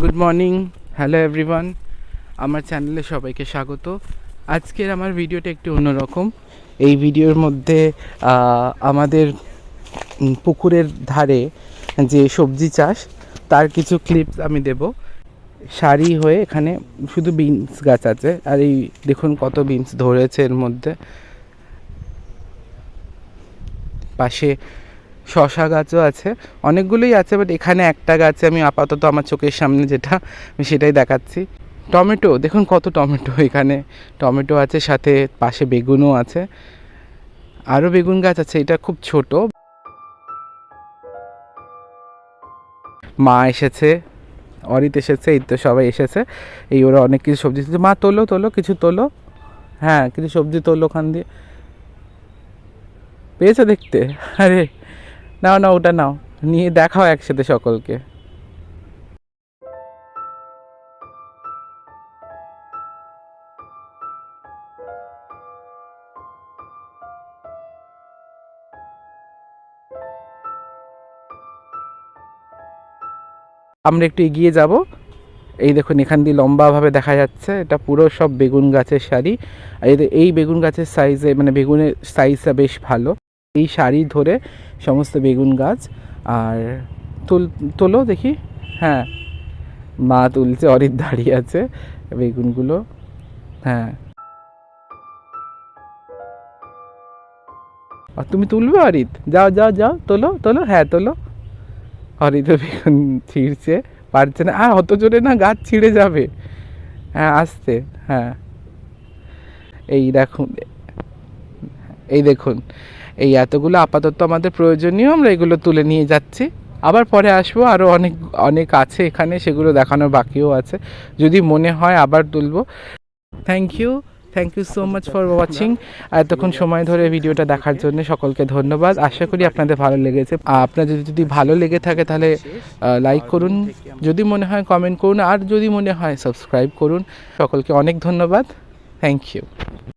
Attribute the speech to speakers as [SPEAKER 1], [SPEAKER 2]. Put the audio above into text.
[SPEAKER 1] Good morning, hello everyone, আমার চ্যানেলে সবাইকে স্বাগত। আজকের আমার ভিডিওটা একটু অন্যরকম। এই ভিডিওর মধ্যে আমাদের পুকুরের ধারে যে সবজি চাষ তার কিছু ক্লিপস আমি দেব। সারি হয়ে এখানে শুধু বিনস গাছ আছে, আর এই দেখুন কত বিনস ধরেছে এর মধ্যে। পাশে শশা গাছও আছে, অনেকগুলোই আছে, বাট এখানে একটা গাছে আমি আপাতত আমার চোখের সামনে যেটা আমি সেটাই দেখাচ্ছি। টমেটো দেখুন, কত টমেটো এখানে। টমেটো আছে, সাথে পাশে বেগুনও আছে, আরও বেগুন গাছ আছে। এটা খুব ছোট। মা এসেছে, অরিত এসেছে, এই তো সবাই এসেছে। এই ওরা অনেক কিছু সবজি তুলছে। মা তোলো তোলো, কিছু তোলো। হ্যাঁ, কিছু সবজি তোলো ওখান দিয়ে। পেয়েছো দেখতে? আরে নাও নাও, ওটা নাও, নিয়ে দেখাও একসাথে সকলকে। আমরা একটু এগিয়ে যাব। এই দেখুন, এখান দিয়ে লম্বাভাবে দেখা যাচ্ছে, এটা পুরো সব বেগুন গাছের সারি। আর এই বেগুন গাছের সাইজে, মানে বেগুনের সাইজটা বেশ ভালো। এই সারি ধরে সমস্ত বেগুন গাছ। আর তোলো দেখি। হ্যাঁ, মা তুলছে, অরিত দাঁড়িয়ে আছে বেগুনগুলো। হ্যাঁ, আর তুমি তুলবে অরিত? যাও যাও যাও, তোলো তোলো, হ্যাঁ তোলো। অরিত বেগুন ছিঁড়ছে, পারছে না। আর অত জোরে না, গাছ ছিঁড়ে যাবে। হ্যাঁ, আসতে। হ্যাঁ, এই দেখুন, এই দেখুন, এই এতগুলো আপাতত আমাদের প্রয়োজনীয়, আমরা এগুলো তুলে নিয়ে যাচ্ছি। আবার পরে আসবো, আরও অনেক অনেক আছে এখানে, সেগুলো দেখানোর বাকিও আছে। যদি মনে হয় আবার তুলবো। Thank you so much for watching. এতক্ষণ সময় ধরে ভিডিওটা দেখার জন্য সকলকে ধন্যবাদ। আশা করি আপনাদের ভালো লেগেছে। আপনাদের যদি ভালো লেগে থাকে তাহলে লাইক করুন, যদি মনে হয় কমেন্ট করুন, আর যদি মনে হয় সাবস্ক্রাইব করুন। সকলকে অনেক ধন্যবাদ। Thank you.